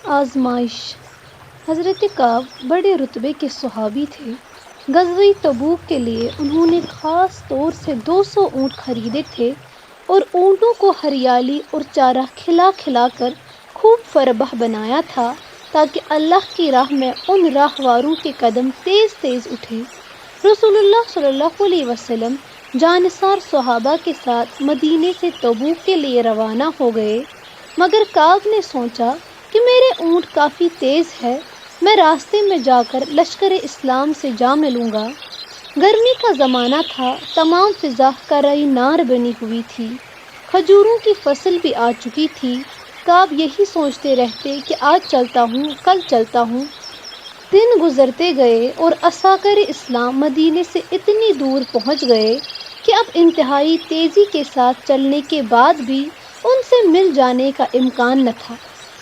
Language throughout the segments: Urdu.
آزمائش۔ حضرت کعب بڑے رتبے کے صحابی تھے۔ غزوہ تبوک کے لیے انہوں نے خاص طور سے 200 اونٹ خریدے تھے اور اونٹوں کو ہریالی اور چارہ کھلا کھلا کر خوب فربہ بنایا تھا تاکہ اللہ کی راہ میں ان راہواروں کے قدم تیز تیز اٹھے۔ رسول اللہ صلی اللہ علیہ وسلم جانثار صحابہ کے ساتھ مدینے سے تبوک کے لیے روانہ ہو گئے، مگر کعب نے سوچا کہ میرے اونٹ کافی تیز ہے، میں راستے میں جا کر لشکر اسلام سے جا ملوں گا۔ گرمی کا زمانہ تھا، تمام فضا کرۂ نار بنی ہوئی تھی، کھجوروں کی فصل بھی آ چکی تھی۔ کعب یہی سوچتے رہتے کہ آج چلتا ہوں، کل چلتا ہوں۔ دن گزرتے گئے اور عساکر اسلام مدینے سے اتنی دور پہنچ گئے کہ اب انتہائی تیزی کے ساتھ چلنے کے بعد بھی ان سے مل جانے کا امکان نہ تھا،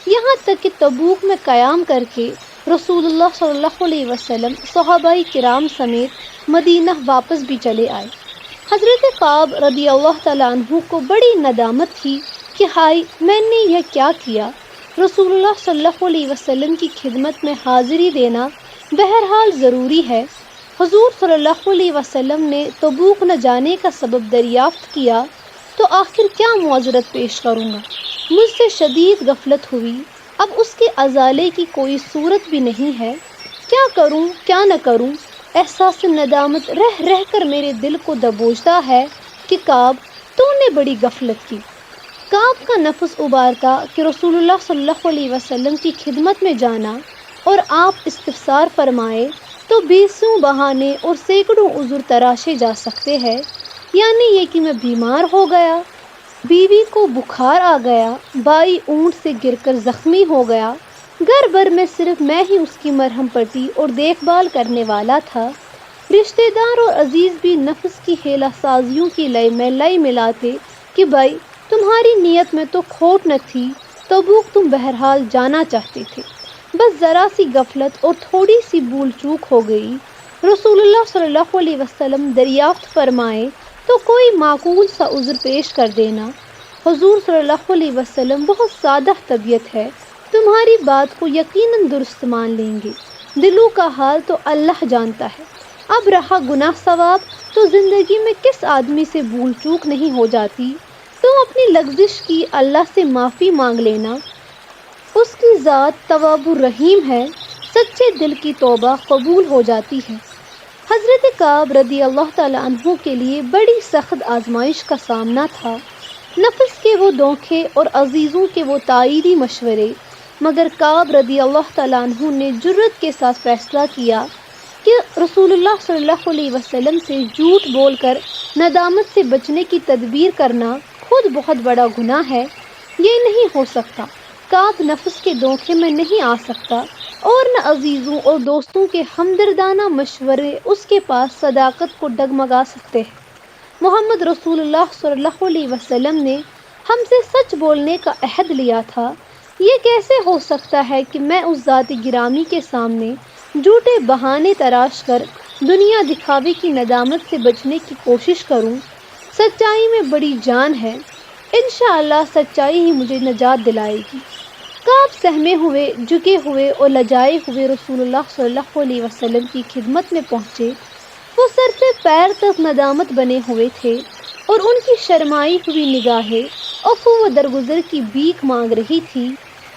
یہاں تک کہ تبوک میں قیام کر کے رسول اللہ صلی اللہ علیہ وسلم صحابہ کرام سمیت مدینہ واپس بھی چلے آئے۔ حضرت کعب رضی اللہ تعالیٰ عنہ کو بڑی ندامت تھی کہ ہائے، میں نے یہ کیا کیا۔ رسول اللہ صلی اللہ علیہ وسلم کی خدمت میں حاضری دینا بہرحال ضروری ہے۔ حضور صلی اللہ علیہ وسلم نے تبوک نہ جانے کا سبب دریافت کیا تو آخر کیا معذرت پیش کروں گا؟ مجھ سے شدید غفلت ہوئی، اب اس کے ازالے کی کوئی صورت بھی نہیں ہے۔ کیا کروں کیا نہ کروں، احساس ندامت رہ رہ کر میرے دل کو دبوچتا ہے کہ کعب، تو نے بڑی غفلت کی۔ کعب کا نفس ابارتا کہ رسول اللہ صلی اللہ علیہ وسلم کی خدمت میں جانا اور آپ استفسار فرمائے تو 20 بہانے اور سینکڑوں عذر تراشے جا سکتے ہیں، یعنی یہ کہ میں بیمار ہو گیا، بیوی کو بخار آ گیا، بائی اونٹ سے گر کر زخمی ہو گیا، گھر بھر میں صرف میں ہی اس کی مرہم پٹی اور دیکھ بھال کرنے والا تھا، رشتہ دار اور عزیز بھی نفس کی ہیلا سازیوں کی لئے میں لئے ملاتے کہ بھائی تمہاری نیت میں تو کھوٹ نہ تھی، تبوک تم بہرحال جانا چاہتے تھے، بس ذرا سی غفلت اور تھوڑی سی بھول چوک ہو گئی۔ رسول اللہ صلی اللہ علیہ وسلم دریافت فرمائے تو کوئی معقول سا عذر پیش کر دینا۔ حضور صلی اللہ علیہ وسلم بہت سادہ طبیعت ہے، تمہاری بات کو یقیناً درست مان لیں گے، دلوں کا حال تو اللہ جانتا ہے۔ اب رہا گناہ ثواب، تو زندگی میں کس آدمی سے بھول چوک نہیں ہو جاتی، تم اپنی لغزش کی اللہ سے معافی مانگ لینا، اس کی ذات تواب الرحیم ہے، سچے دل کی توبہ قبول ہو جاتی ہے۔ حضرت کعب رضی اللہ تعالیٰ عنہ کے لیے بڑی سخت آزمائش کا سامنا تھا، نفس کے وہ دھوکے اور عزیزوں کے وہ تائیدی مشورے، مگر کعب رضی اللہ تعالیٰ عنہ نے جرأت کے ساتھ فیصلہ کیا کہ رسول اللہ صلی اللہ علیہ وسلم سے جھوٹ بول کر ندامت سے بچنے کی تدبیر کرنا خود بہت بڑا گناہ ہے، یہ نہیں ہو سکتا۔ کعب نفس کے دھوکے میں نہیں آ سکتا اور نہ عزیزوں اور دوستوں کے ہمدردانہ مشورے اس کے پاس صداقت کو ڈگمگا سکتے ہیں۔ محمد رسول اللہ صلی اللہ علیہ وسلم نے ہم سے سچ بولنے کا عہد لیا تھا، یہ کیسے ہو سکتا ہے کہ میں اس ذات گرامی کے سامنے جھوٹے بہانے تراش کر دنیا دکھاوے کی ندامت سے بچنے کی کوشش کروں؟ سچائی میں بڑی جان ہے، انشاءاللہ سچائی ہی مجھے نجات دلائے گی۔ کعب سہمے ہوئے، جھکے ہوئے اور لجائے ہوئے رسول اللہ صلی اللہ علیہ وسلم کی خدمت میں پہنچے۔ وہ سر سے پیر تک ندامت بنے ہوئے تھے اور ان کی شرمائی ہوئی نگاہیں عفو و درگزر کی بھیک مانگ رہی تھی۔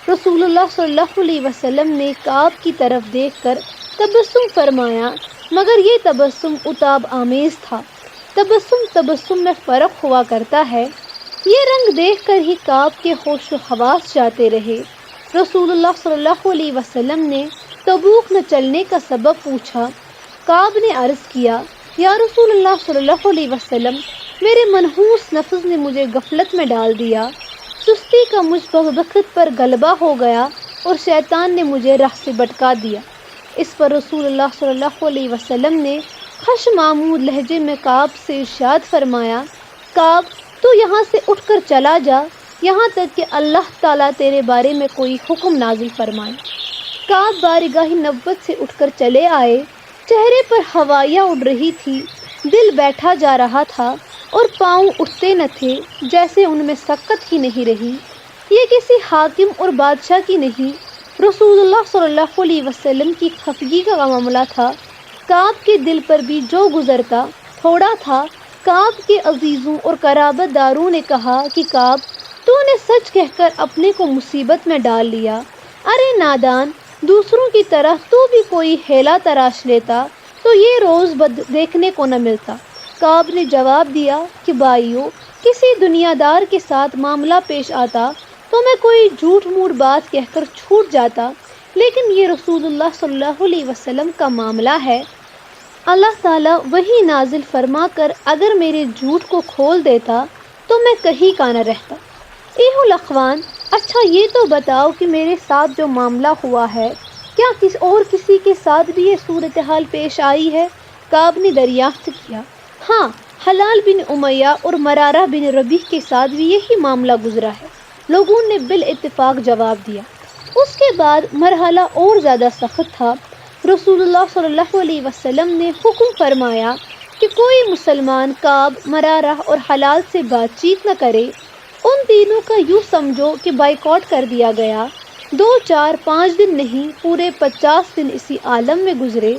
رسول اللہ صلی اللہ علیہ وسلم نے کعب کی طرف دیکھ کر تبسم فرمایا، مگر یہ تبسم عتاب آمیز تھا۔ تبسم میں فرق ہوا کرتا ہے۔ یہ رنگ دیکھ کر ہی کعب کے ہوش و حواس جاتے رہے۔ رسول اللہ صلی اللہ علیہ وسلم نے تبوک نہ چلنے کا سبب پوچھا۔ کعب نے عرض کیا، یا رسول اللہ صلی اللہ علیہ وسلم، میرے منحوس نفس نے مجھے غفلت میں ڈال دیا، سستی کا مجھ وقت پر غلبہ ہو گیا اور شیطان نے مجھے راہ سے بھٹکا دیا۔ اس پر رسول اللہ صلی اللہ علیہ وسلم نے خشم آمود لہجے میں کعب سے ارشاد فرمایا، کعب تو یہاں سے اٹھ کر چلا جا، یہاں تک کہ اللہ تعالیٰ تیرے بارے میں کوئی حکم نازل فرمائے۔ کعب بارگاہ نبوت سے اٹھ کر چلے آئے، چہرے پر ہوائیاں اڑ رہی تھی، دل بیٹھا جا رہا تھا اور پاؤں اٹھتے نہ تھے، جیسے ان میں سکت ہی نہیں رہی۔ یہ کسی حاکم اور بادشاہ کی نہیں، رسول اللہ صلی اللہ علیہ وسلم کی خفگی کا معاملہ تھا۔ کعب کے دل پر بھی جو گزرتا تھوڑا تھا۔ کعب کے عزیزوں اور قرابت داروں نے کہا کہ کعب، تو نے سچ کہہ کر اپنے کو مصیبت میں ڈال لیا۔ ارے نادان، دوسروں کی طرح تو بھی کوئی ہیلا تراش لیتا تو یہ روز دیکھنے کو نہ ملتا۔ کعب نے جواب دیا کہ بھائیو، کسی دنیا دار کے ساتھ معاملہ پیش آتا تو میں کوئی جھوٹ موٹ بات کہہ کر چھوٹ جاتا، لیکن یہ رسول اللہ صلی اللہ علیہ وسلم کا معاملہ ہے۔ اللہ تعالیٰ وہی نازل فرما کر اگر میرے جھوٹ کو کھول دیتا تو میں کہیں کا نہ رہتا۔ ایہو الاخوان، اچھا یہ تو بتاؤ کہ میرے ساتھ جو معاملہ ہوا ہے، کیا کسی کے ساتھ بھی یہ صورتحال پیش آئی ہے؟ کعب نے دریافت کیا۔ ہاں، حلال بن امیہ اور مرارہ بن ربیع کے ساتھ بھی یہی معاملہ گزرا ہے، لوگوں نے بالاتفاق جواب دیا۔ اس کے بعد مرحلہ اور زیادہ سخت تھا۔ رسول اللہ صلی اللہ علیہ وسلم نے حکم فرمایا کہ کوئی مسلمان کعب، مرارہ اور حلال سے بات چیت نہ کرے۔ ان تینوں کا یوں سمجھو کہ بائیکاٹ کر دیا گیا۔ 2 4 5 دن نہیں، پورے 50 دن اسی عالم میں گزرے۔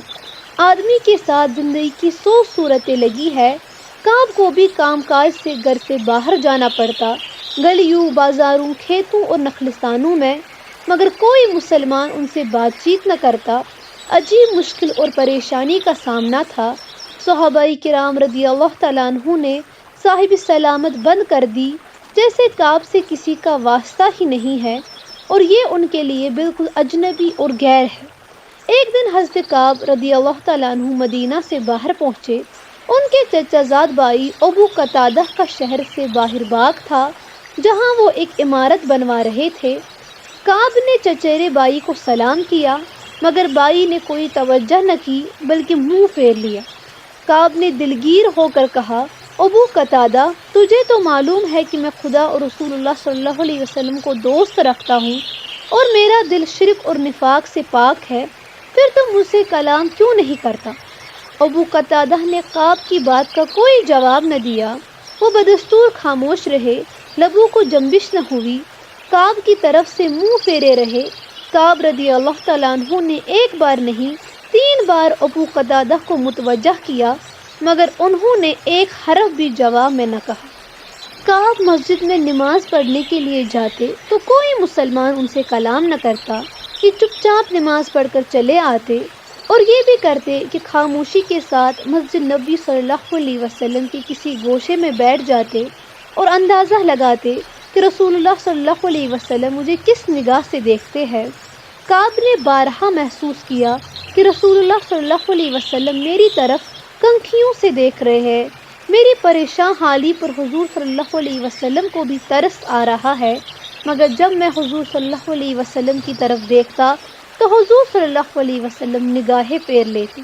آدمی کے ساتھ زندگی کی 100 صورتیں لگی ہے۔ کعب کو بھی کام کاج سے گھر سے باہر جانا پڑتا، گلیوں، بازاروں، کھیتوں اور نخلستانوں میں، مگر کوئی مسلمان ان سے بات چیت نہ کرتا۔ عجیب مشکل اور پریشانی کا سامنا تھا۔ صحابہ کرام رضی اللہ تعالیٰ عنہ نے صاحب سلامت بند کر دی، جیسے کعب سے کسی کا واسطہ ہی نہیں ہے اور یہ ان کے لیے بالکل اجنبی اور غیر ہے۔ ایک دن حضرت کعب رضی اللہ تعالیٰ عنہ مدینہ سے باہر پہنچے۔ ان کے چچا زاد بھائی ابو قتادہ کا شہر سے باہر باغ تھا، جہاں وہ ایک عمارت بنوا رہے تھے۔ کعب نے چچیرے بھائی کو سلام کیا، مگر بھائی نے کوئی توجہ نہ کی بلکہ منہ پھیر لیا۔ کعب نے دلگیر ہو کر کہا، ابو قتادہ، تجھے تو معلوم ہے کہ میں خدا اور رسول اللہ صلی اللہ علیہ وسلم کو دوست رکھتا ہوں اور میرا دل شرک اور نفاق سے پاک ہے، پھر تم مجھ سے کلام کیوں نہیں کرتا؟ ابو قتادہ نے کعب کی بات کا کوئی جواب نہ دیا۔ وہ بدستور خاموش رہے، لبوں کو جنبش نہ ہوئی، کعب کی طرف سے منہ پھیرے رہے۔ کعب رضی اللہ تعالیٰ عنہ نے ایک بار نہیں 3 بار ابو قتادہ کو متوجہ کیا، مگر انہوں نے ایک حرف بھی جواب میں نہ کہا۔ کعب مسجد میں نماز پڑھنے کے لیے جاتے تو کوئی مسلمان ان سے کلام نہ کرتا، کہ چپ چاپ نماز پڑھ کر چلے آتے، اور یہ بھی کرتے کہ خاموشی کے ساتھ مسجد نبی صلی اللہ علیہ وسلم کے کسی گوشے میں بیٹھ جاتے اور اندازہ لگاتے کہ رسول اللہ صلی اللہ علیہ وسلم مجھے کس نگاہ سے دیکھتے ہیں۔ کعب نے بارہا محسوس کیا کہ رسول اللہ صلی اللہ علیہ وسلم میری طرف کنکھیوں سے دیکھ رہے ہیں۔ میری پریشان حالی پر حضور صلی اللہ علیہ وسلم کو بھی ترس آ رہا ہے، مگر جب میں حضور صلی اللہ علیہ وسلم کی طرف دیکھتا تو حضور صلی اللہ علیہ وسلم نگاہیں پھیر لیتے۔